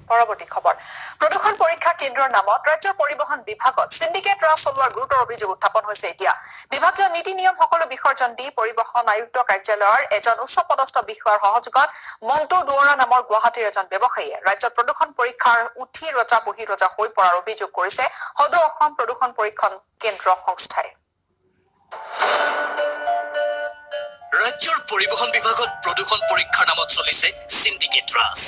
পৰৱৰ্তী খবৰ প্ৰদূষণ পৰীক্ষা কেন্দ্ৰৰ নামত ৰাজ্যৰ পৰিবহণ বিভাগত সিন্ডিকেট ৰাজ চলোৱাৰ গুৰুতৰ অভিযোগ উত্থাপন হৈছে এতিয়া বিভাগীয় নীতি নিয়ম সকলো বিসৰ্জন দি পৰিবহণ আয়ুক্ত কাৰ্যালয়ৰ এজন উচ্চপদস্থ বিষয়াৰ সহযোগত মন্টু দুৱৰা নামৰ গুৱাহাটীৰ এজন ব্যৱসায়ীয়ে ৰাজ্যৰ প্ৰদূষণ পৰীক্ষাৰ উঠি ৰজা বহি ৰজা হৈ পৰাৰ অভিযোগ কৰিছে সদৌ অসম প্ৰদূষণ পৰীক্ষণ কেন্দ্ৰ সংস্থাই ৰাজ্যৰ পৰিবহণ বিভাগত প্ৰদূষণ পৰীক্ষাৰ নামত চলিছে সিন্ডিকেট ৰাজ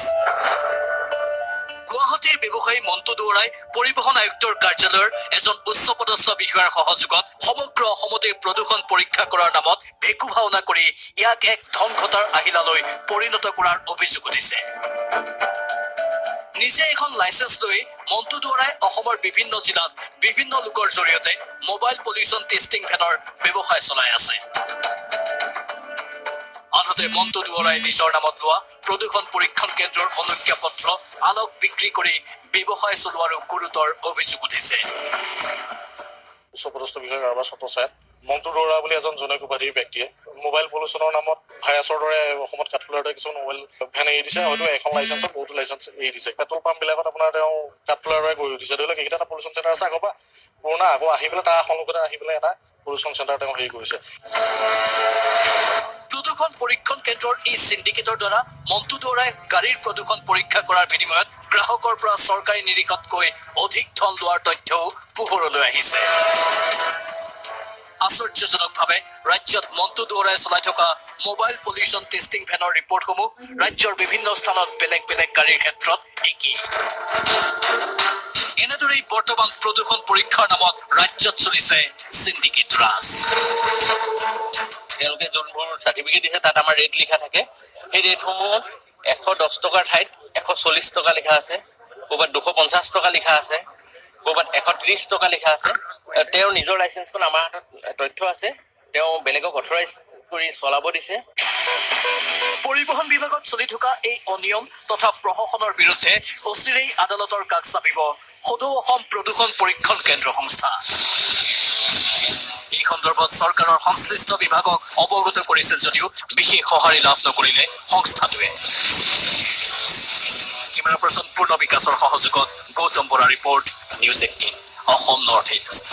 গুৱাহাটীৰ ব্যৱসায়ী মন্টু দুৱৰাই পৰিবহণ আয়ুক্তৰ কাৰ্যালয়ৰ এজন উচ্চপদস্থ বিষয়াৰ সহযোগত সমগ্ৰ অসমতে প্ৰদূষণ পৰীক্ষা কৰাৰ নামত ভেকু ভাওনা কৰি ইয়াক এক ধন ঘটাৰ আহিলালৈ পৰিণত কৰাৰ অভিযোগ উঠিছে নিজে এখন লাইসেন্স লৈ মন্টু দুৱৰাই অসমৰ বিভিন্ন জিলাত বিভিন্ন লোকৰ জৰিয়তে মোবাইল পলিউশ্যন টেষ্টিং ভেনৰ ব্যৱসায় চলাই আছে আনহাতে মন্টু দুৱৰাই নিজৰ নামত লোৱা প্ৰদূষণ পৰীক্ষণ কেন্দ্ৰৰ অনুজ্ঞাপত্ৰ আনক বিক্ৰী কৰি ব্যৱসায় চলোৱাৰো গুৰুতৰ অভিযোগ উঠিছে উচ্চপদস্থ বিষয়া কাৰোবাৰ ছত্ৰছায়াত মন্টু দুৱৰা বুলি এজন জনৈক উপাধিৰ ব্যক্তিয়ে মোবাইল পলিউশ্যনৰ নামত ভাইৰাছৰ দৰে অসমত কাঠফুলাৰ দৰে কিছুমান মোবাইল ভেন এৰি দিছে হয়তো এখন লাইচেন্সত বহুতো লাইচেন্স এৰি দিছে পেট্ৰল পাম্পবিলাকত আপোনাৰ তেওঁ কাঠফুলাৰ দৰে কৰি উঠিছে ধৰি লওক এইকেইটা এটা পলিউশ্যন চেণ্টাৰ আছে আগৰ পৰা পুৰণা আকৌ আহি পেলাই তাৰ সন্মুখতে আহি পেলাই এটা পলিউশ্যন চেণ্টাৰ তেওঁ হেৰি কৰিছে প্ৰদূষণ পৰীক্ষণ কেন্দ্ৰৰ এই সিন্ডিকেটৰ দ্বাৰা মন্টু দুৱৰাই গাড়ীৰ প্ৰদূষণ পৰীক্ষা কৰাৰ বিনিময়ত গ্ৰাহকৰ পৰা চৰকাৰী নিৰীক্ষতকৈ অধিক ধন লোৱাৰ তথ্যও পোহৰলৈ আহিছে আশ্চৰ্যজনকভাৱে ৰাজ্যত মন্টু দুৱৰাই চলাই থকা মোবাইল পলিউশ্যন টেষ্টিং ভেনৰ ৰিপৰ্টসমূহ ৰাজ্যৰ বিভিন্ন স্থানত বেলেগ বেলেগ গাড়ীৰ ক্ষেত্ৰত একেই এনেদৰেই বৰ্তমান প্ৰদূষণ পৰীক্ষাৰ নামত ৰাজ্যত চলিছে সিন্ডিকেট ৰাজ তেওঁলোকে যোনবোৰ চাৰ্টিফিকেট দিছে তাত আমাৰ ৰেট লিখা থাকে সেই ৰেটসমূহত 110 টকাৰ ঠাইত 140 টকা লিখা আছে ক'ৰবাত 250 টকা লিখা আছে ক'ৰবাত 130 টকা লিখা আছে তেওঁৰ নিজৰ লাইচেন্সখন আমাৰ হাতত তথ্য আছে তেওঁ বেলেগক অথৰাইজ কৰি চলাব দিছে পৰিবহণ বিভাগত চলি থকা এই অনিয়ম তথা প্ৰশাসনৰ বিৰুদ্ধে অচিৰেই আদালতৰ কাষ চাপিব সদৌ অসম প্ৰদূষণ পৰীক্ষণ কেন্দ্ৰ সংস্থা এই সন্দৰ্ভত চৰকাৰৰ সংশ্লিষ্ট বিভাগক অৱগত কৰিছিল যদিও বিশেষ সঁহাৰি লাভ নকৰিলে সংস্থাটোৱে কেমেৰা পাৰ্চন পূৰ্ণ বিকাশৰ সহযোগত Gautam Bora report news 18 Assam north east